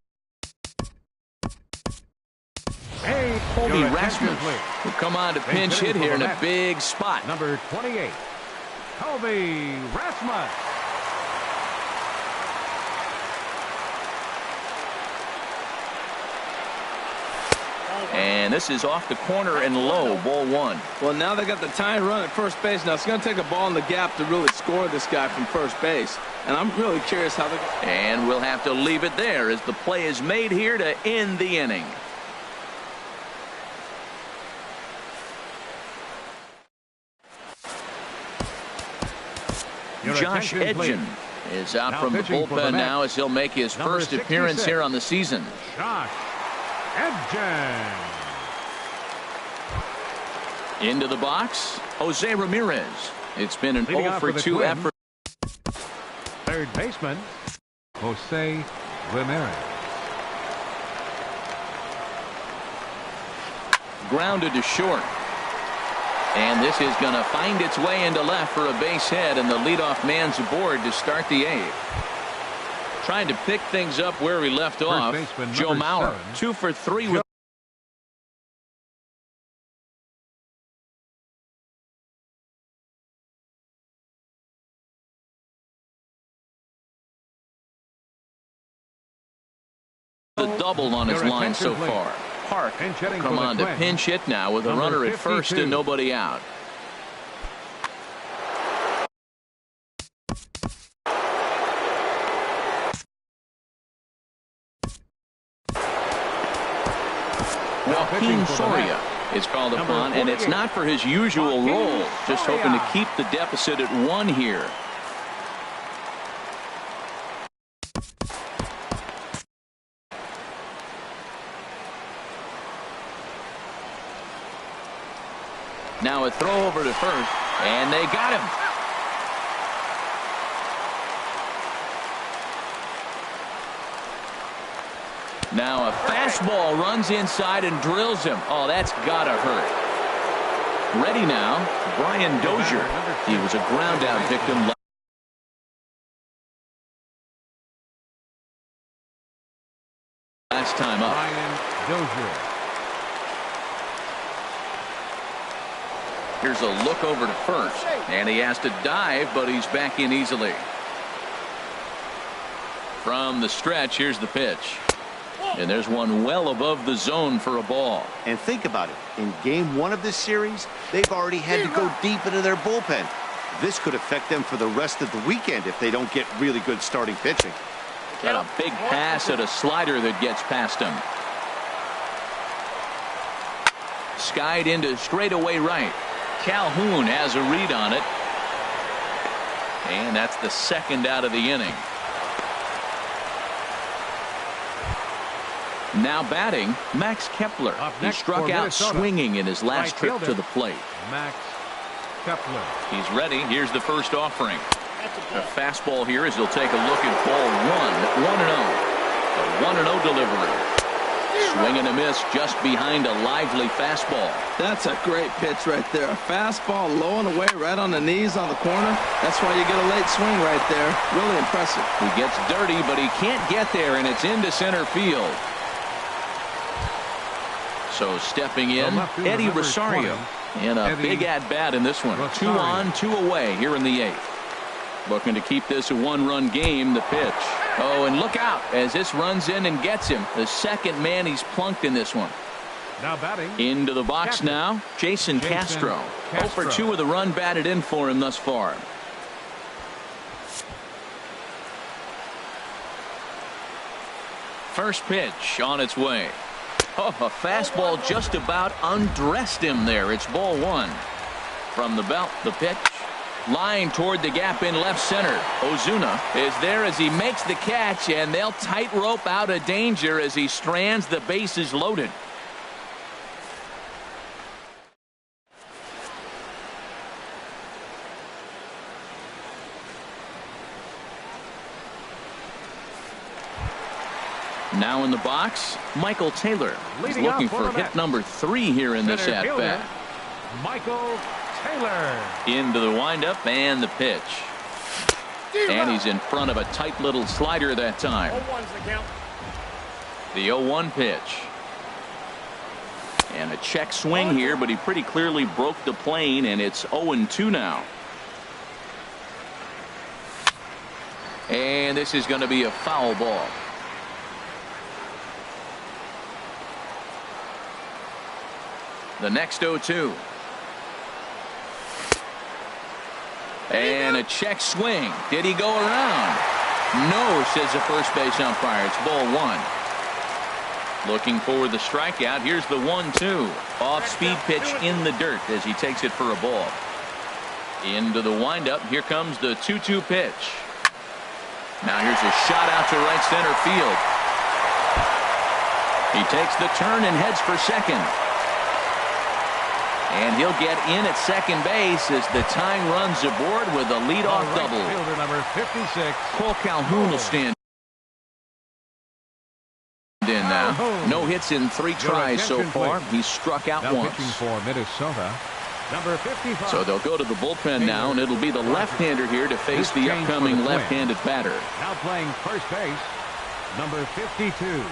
A: Colby Rasmus will come on to pinch hit here in a big spot.
B: Number 28, Colby Rasmus.
A: And this is off the corner and low, ball one.
D: Well, now they got the tying run at first base. Now it's going to take a ball in the gap to really score this guy from first base. And I'm really curious how they...
A: And we'll have to leave it there as the play is made here to end the inning. Josh Edgen is out from the bullpen now as he'll make his first appearance here on the season.
B: Josh Edgen.
A: Into the box, Jose Ramirez. It's been an 0 for 2 effort.
B: Third baseman, Jose Ramirez.
A: Grounded to short. And this is going to find its way into left for a base hit, and the leadoff man's aboard to start the 8th. Trying to pick things up where we left off. Joe Mauer, 2 for 3 with. The double on his line so far. Park come on to pinch hit now with a runner at first and nobody out. Joaquin Soria is called upon, and it's not for his usual role, just hoping to keep the deficit at 1 here. Now a throw over to first, and they got him. Now a fastball runs inside and drills him. Oh, that's gotta hurt. Ready now, Brian Dozier. He was a ground out victim last time up.
B: Brian Dozier.
A: Here's a look over to first, and he has to dive, but he's back in easily. From the stretch, here's the pitch. And there's one well above the zone for a ball.
C: And think about it. In game 1 of this series, they've already had to go deep into their bullpen. This could affect them for the rest of the weekend if they don't get really good starting pitching.
A: And a big pass at a slider that gets past him. Skied into straightaway right. Calhoun has a read on it. And that's the second out of the inning. Now batting, Max Kepler. He struck out swinging in his last trip to the plate.
B: Max Kepler.
A: He's ready. Here's the first offering. A fastball here as he'll take a look at ball 1, 1-0. A 1-0 delivery. Swing and a miss just behind a lively fastball.
D: That's a great pitch right there. A fastball low and away right on the knees on the corner. That's why you get a late swing right there. Really impressive.
A: He gets dirty, but he can't get there, and it's into center field. So stepping in, Eddie Rosario. And a big at-bat in this one. 2 on, 2 away here in the 8th. Looking to keep this a 1-run game. The pitch. Oh, and look out as this runs in and gets him. The second man he's plunked in this one.
B: Now batting.
A: Into the box now, Jason Castro. 0 for 2 with a run batted in for him thus far. First pitch on its way. Oh, a fastball just about undressed him there. It's ball 1. From the belt, the pitch. Line toward the gap in left center. Ozuna is there as he makes the catch, and they'll tightrope out of danger as he strands the bases loaded. Now in the box, Michael Taylor. He's looking for hit number 3 here in this at-bat.
B: Michael Taylor.
A: Into the windup and the pitch. And he's in front of a tight little slider that time. The 0-1 pitch. And a check swing here, but he pretty clearly broke the plane, and it's 0-2 now. And this is going to be a foul ball. The next 0-2. And a check swing. Did he go around? No, says the first base umpire. It's ball 1. Looking for the strikeout. Here's the 1-2. Off-speed pitch in the dirt as he takes it for a ball. Into the windup. Here comes the 2-2 pitch. Now here's a shot out to right center field. He takes the turn and heads for second. And he'll get in at second base as the tying runs aboard with a leadoff double.
B: Fielder number 56.
A: Cole Calhoun will stand in now. No hits in 3 tries so far. He's struck out once.
B: Pitching for Minnesota, number 55.
A: So they'll go to the bullpen now, and it'll be the left-hander here to face the upcoming left-handed batter.
B: Now playing first base, number 52.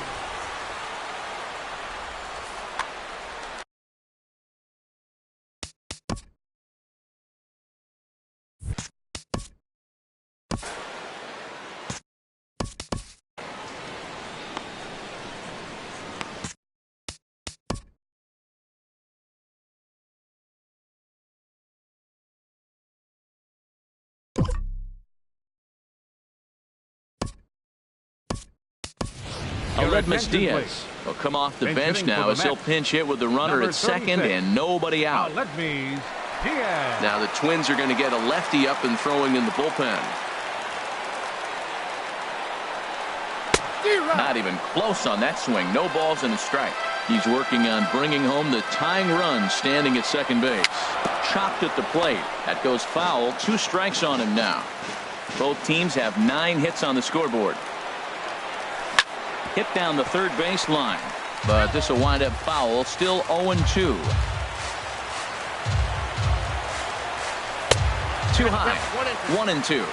A: Aledmus Diaz will come off the bench now as he'll pinch hit with the runner at second and nobody out.
B: Aledmus Diaz.
A: Now the Twins are going to get a lefty up and throwing in the bullpen. Not even close on that swing. No balls and a strike. He's working on bringing home the tying run standing at second base. Chopped at the plate. That goes foul. 2 strikes on him now. Both teams have 9 hits on the scoreboard. Hit down the third base line, but this will wind up foul. Still 0-2. Too high. 1-2.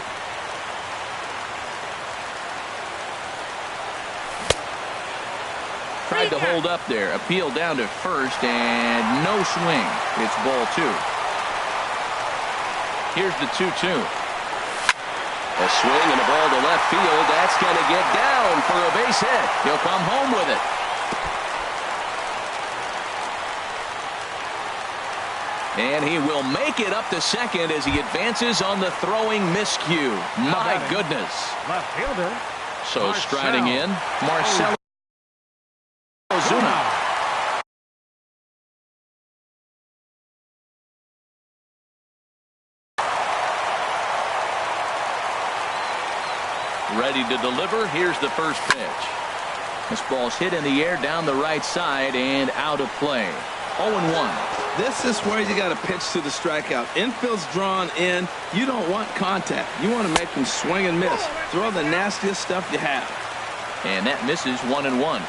A: Tried to hold up there. Appeal down to first, and no swing. It's ball 2. Here's the 2-2. A swing and a ball to left field. That's going to get down for a base hit. He'll come home with it. And he will make it up to second as he advances on the throwing miscue. My goodness.
B: Left fielder.
A: So striding in, Marcell Ozuna. Ready to deliver. Here's the first pitch. This ball's hit in the air down the right side and out of play. 0-1.
D: This is where you got to pitch to the strikeout. Infield's drawn in. You don't want contact. You want to make them swing and miss. Throw the nastiest stuff you have.
A: And that misses 1-1.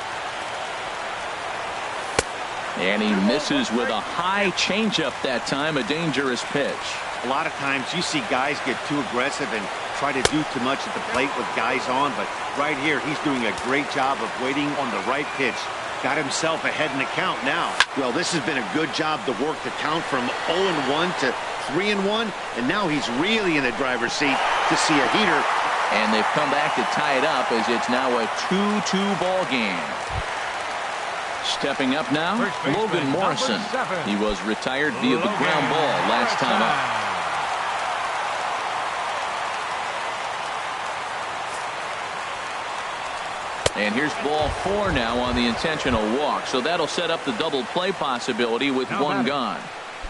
A: And he misses with a high changeup that time. A dangerous pitch.
C: A lot of times you see guys get too aggressive and try to do too much at the plate with guys on, but right here he's doing a great job of waiting on the right pitch. Got himself ahead in the count now. Well, this has been a good job to work the count from 0-1 to 3-1, and now he's really in the driver's seat to see a heater.
A: And they've come back to tie it up as it's now a 2-2 ball game. Stepping up now, Logan Morrison. He was retired via the ground ball last time up. And here's ball 4 now on the intentional walk. So that'll set up the double play possibility with one gone.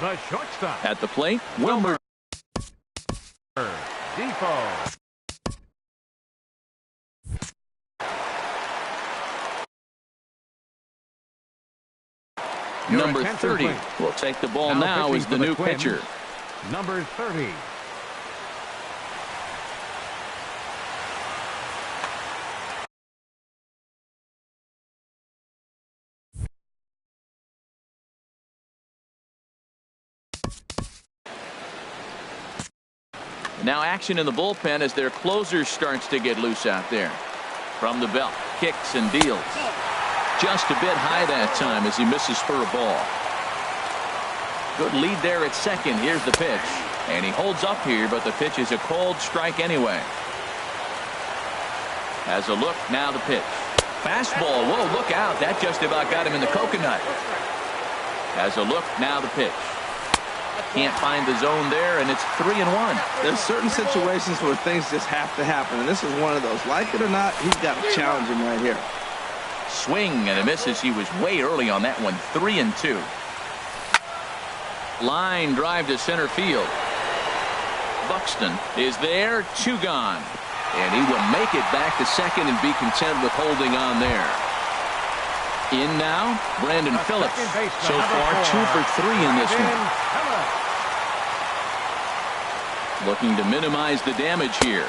B: The shortstop.
A: At the plate, Wilmer
B: Defoe.
A: Number 30 will take the ball now as the new pitcher.
B: Number 30.
A: Now action in the bullpen as their closer starts to get loose out there. From the belt, kicks and deals. Just a bit high that time as he misses for a ball. Good lead there at second. Here's the pitch. And he holds up here, but the pitch is a cold strike anyway. Has a look, now the pitch. Fastball, whoa, look out. That just about got him in the coconut. Has a look, now the pitch. Can't find the zone there, and it's 3-1.
D: There's certain situations where things just have to happen, and this is one of those. Like it or not, he's got to challenge him right here.
A: Swing and a miss as he was way early on that one. 3-2. Line drive to center field. Buxton is there. 2 gone. And he will make it back to second and be content with holding on there. In now, Brandon Phillips. So far, 2 for 3 in this one. Looking to minimize the damage here.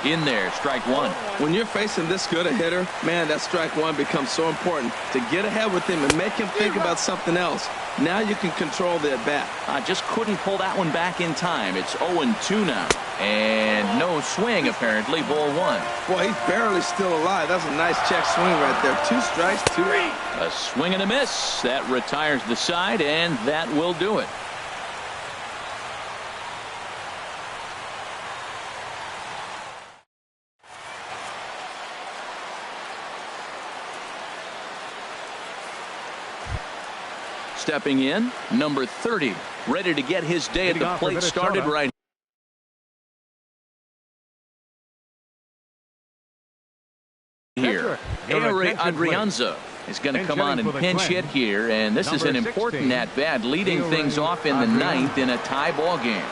A: In there, strike 1.
D: When you're facing this good a hitter, man, that strike 1 becomes so important to get ahead with him and make him think about something else. Now you can control the at-bat.
A: I just couldn't pull that one back in time. It's 0-2 now. And no swing, apparently. Ball 1.
D: Boy, he's barely still alive. That's a nice check swing right there. 2 strikes, 2 out.
A: A swing and a miss. That retires the side, and that will do it. Stepping in, number 30, ready to get his day at the plate started right here. Ehire Adrianza is going to come on and pinch hit here, and this is an important at-bat, leading things off in the 9th in a tie ball game.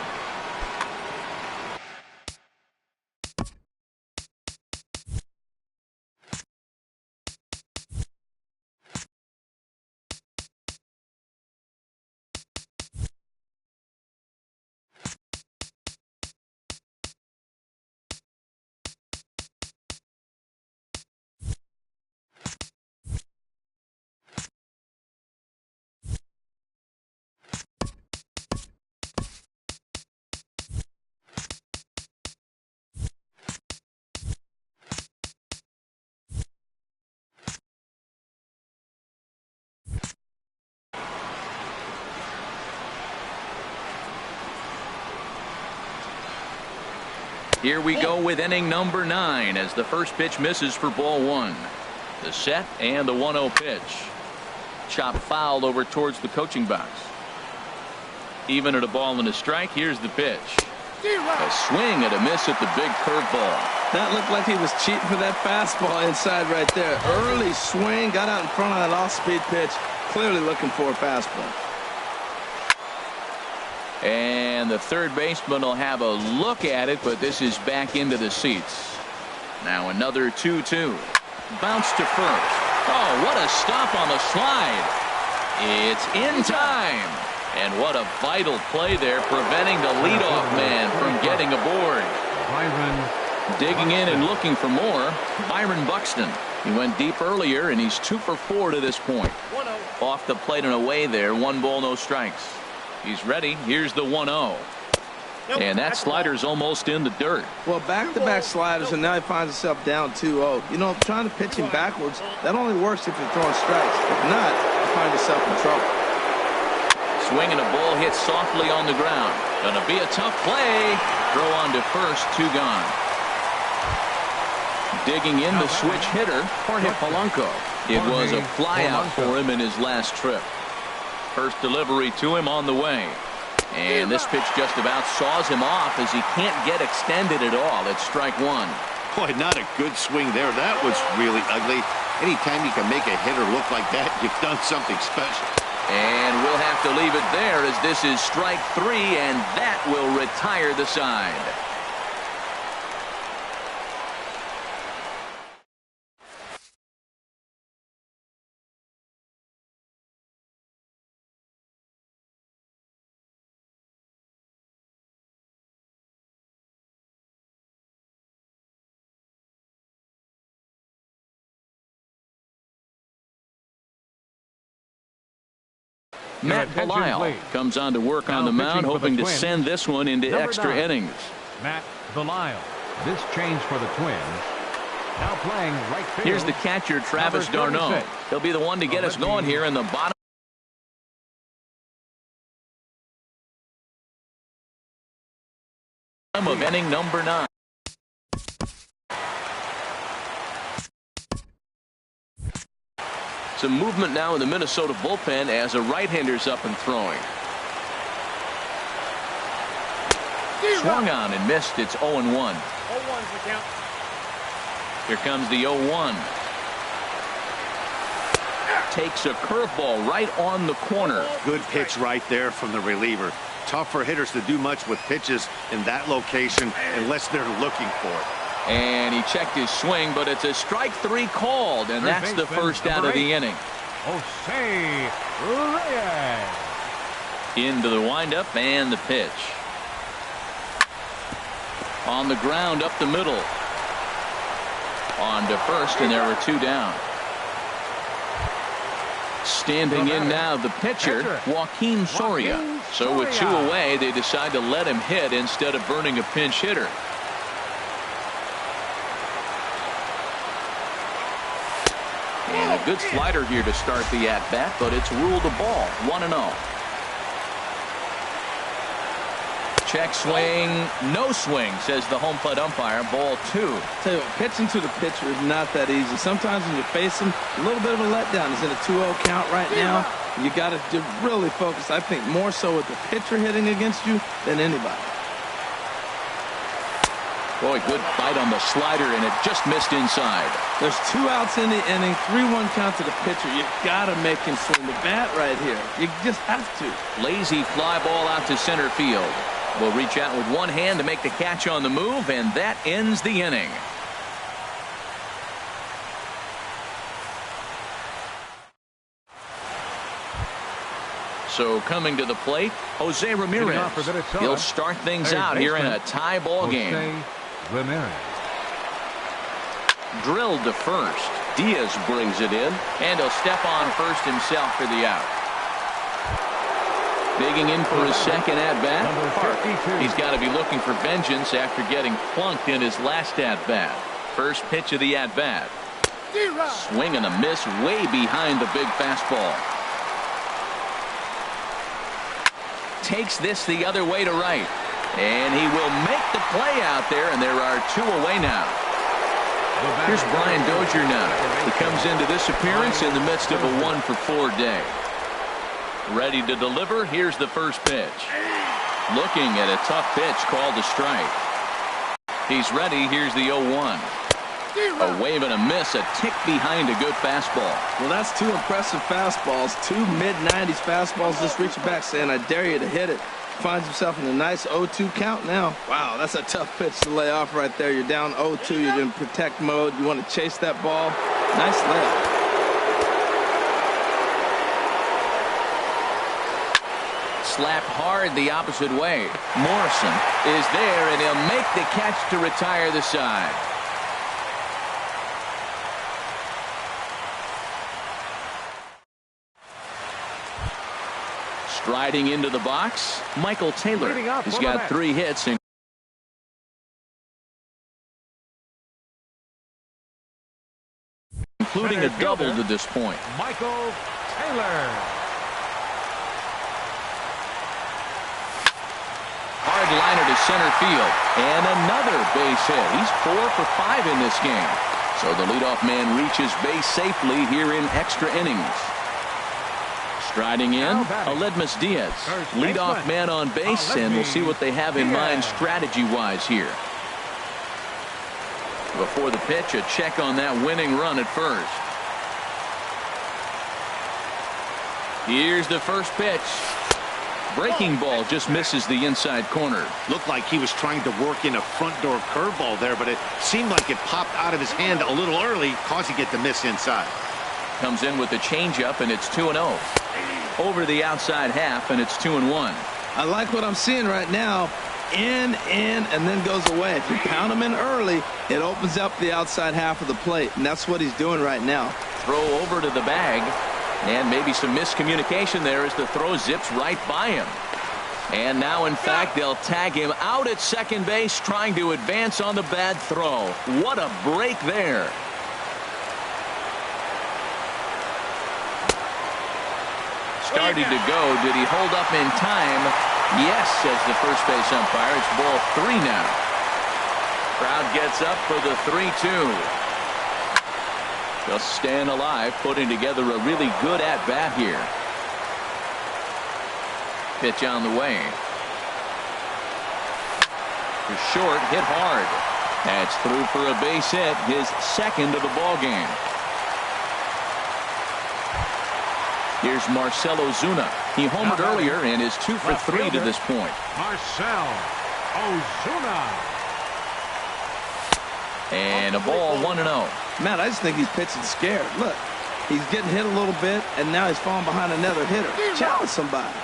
A: Here we go with inning number 9 as the first pitch misses for ball 1. The set and the 1-0 pitch. Chop fouled over towards the coaching box. Even at a ball and a strike. Here's the pitch. A swing and a miss at the big curveball.
D: That looked like he was cheating for that fastball inside right there. Early swing, got out in front of that off-speed pitch. Clearly looking for a fastball.
A: And the third baseman will have a look at it, but this is back into the seats. Now another 2-2. Bounce to first. Oh, what a stop on the slide. It's in time. And what a vital play there, preventing the leadoff man from getting aboard. Digging in and looking for more, Byron Buxton. He went deep earlier, and he's 2 for 4 to this point. Off the plate and away there, 1 ball, no strikes. He's ready. Here's the 1-0. And that slider's almost in the dirt.
D: Well, back-to-back sliders, and now he finds himself down 2-0. You know, trying to pitch him backwards, that only works if you're throwing strikes. If not, you find yourself in trouble.
A: Swing and a ball hit softly on the ground. Gonna be a tough play. Throw on to first, 2 gone. Digging in the switch hitter, Jorge Polanco. It was a flyout for him in his last trip. First delivery to him on the way. And this pitch just about saws him off as he can't get extended at all. It's strike 1.
C: Boy, not a good swing there. That was really ugly. Anytime you can make a hitter look like that, you've done something special.
A: And we'll have to leave it there as this is strike 3, and that will retire the side. Matt Belisle comes on to work on the mound, hoping to send this one into extra innings.
B: Matt Belisle. This change for the Twins. Now playing right field.
A: Here's the catcher, Travis d'Arnaud. He'll be the one to get us going here in the bottom of inning number 9. Some movement now in the Minnesota bullpen as a right-hander's up and throwing. Swung on and missed. It's 0-1.
E: 0-1's the count.
A: Here comes the 0-1. Takes a curveball right on the corner.
C: Good pitch right there from the reliever. Tough for hitters to do much with pitches in that location unless they're looking for it.
A: And he checked his swing, but it's a strike 3 called, and that's the first out of the inning.
B: Jose Reyes.
A: Into the windup and the pitch. On the ground up the middle. On to first, and there were 2 down. Standing in now the pitcher, Joaquin Soria. So with 2 away, they decide to let him hit instead of burning a pinch hitter. And a good slider here to start the at-bat, but it's ruled a ball, 1-0. Check swing, no swing, says the home plate umpire. Ball 2.
D: Tell you what, pitching to the pitcher is not that easy. Sometimes when you face him, a little bit of a letdown. He's in a 2-0 count right now. You got to really focus, I think, more so with the pitcher hitting against you than anybody.
A: Boy, good bite on the slider, and it just missed inside.
D: There's 2 outs in the inning, 3-1 count to the pitcher. You got to make him swing the bat right here. You just have to.
A: Lazy fly ball out to center field. Will reach out with one hand to make the catch on the move, and that ends the inning. So coming to the plate, Jose Ramirez. He'll start things out here in a tie ball game.
B: Ramirez.
A: Drilled to first. Diaz brings it in, and he'll step on first himself for the out. Digging in for his second at-bat. He's got to be looking for vengeance after getting plunked in his last at-bat. First pitch of the at-bat. Swing and a miss way behind the big fastball. Takes this the other way to right. And he will make the play out there, and there are 2 away now. Here's Brian Dozier now. He comes into this appearance in the midst of a 1-for-4 day. Ready to deliver. Here's the first pitch. Looking at a tough pitch called a strike. He's ready. Here's the 0-1. A wave and a miss, a tick behind a good fastball.
D: Well, that's 2 impressive fastballs. 2 mid-90s fastballs just reaching back saying, I dare you to hit it. Finds himself in a nice 0-2 count now. Wow, that's a tough pitch to lay off right there. You're down 0-2. You're in protect mode. You want to chase that ball. Nice layup.
A: Slapped hard the opposite way. Morrison is there, and he'll make the catch to retire the side. Striding into the box, Michael Taylor. He's got 3 hits, including a double to this point.
B: Michael Taylor.
A: Hard liner to center field, and another base hit. He's 4 for 5 in this game. So the leadoff man reaches base safely here in extra innings. Striding in, Aledmus Diaz, leadoff man on base, and we'll see what they have in mind strategy-wise here. Before the pitch, a check on that winning run at first. Here's the first pitch. Breaking ball just misses the inside corner.
C: Looked like he was trying to work in a front door curveball there, but it seemed like it popped out of his hand a little early, causing it to miss inside.
A: Comes in with the changeup, and it's 2-0. Over the outside half, and it's 2-1.
D: I like what I'm seeing right now. In, and then goes away. If you pound him in early, it opens up the outside half of the plate, and that's what he's doing right now.
A: Throw over to the bag, and maybe some miscommunication there as the throw zips right by him. And now, in fact, they'll tag him out at second base, trying to advance on the bad throw. What a break there. Starting to go. Did he hold up in time? Yes, says the first base umpire. It's ball 3 now. Crowd gets up for the 3-2. Just staying alive, putting together a really good at-bat here. Pitch on the way. To short, hit hard. That's through for a base hit, his second of the ball game. Here's Marcell Ozuna. He homered earlier and is 2 for 3 to this point.
B: Marcell Ozuna.
A: And a ball 1-0.
D: Matt, I just think he's pitching scared. Look, he's getting hit a little bit, and now he's falling behind another hitter. Challenge somebody.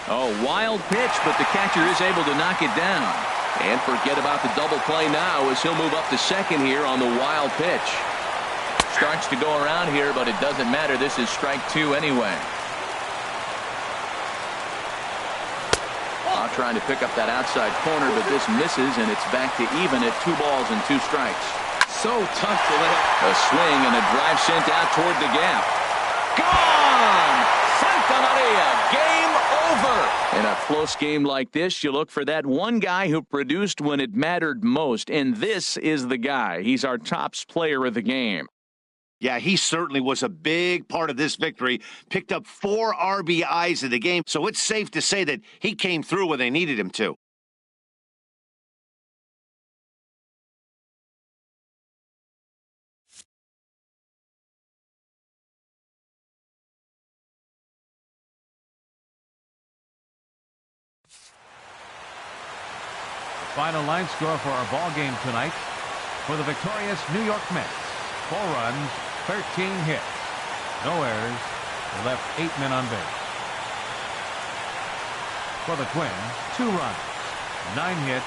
A: Oh, wild pitch, but the catcher is able to knock it down. And forget about the double play now as he'll move up to second here on the wild pitch. Starts to go around here, but it doesn't matter. This is strike 2 anyway. Trying to pick up that outside corner, but this misses, and it's back to even at 2 balls and 2 strikes.
D: So tough to let.
A: A swing and a drive sent out toward the gap. Gone! Santa Maria, game over! In a close game like this, you look for that one guy who produced when it mattered most, and this is the guy. He's our top player of the game.
C: Yeah, he certainly was a big part of this victory. Picked up 4 RBIs in the game, so it's safe to say that he came through when they needed him to.
B: The final line score for our ball game tonight for the victorious New York Mets. 4 runs, 13 hits, no errors. They left 8 men on base. For the Twins, 2 runs, 9 hits,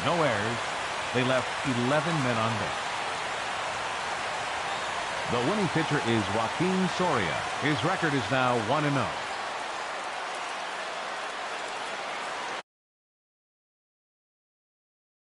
B: no errors. They left 11 men on base. The winning pitcher is Joaquin Soria. His record is now 1-0.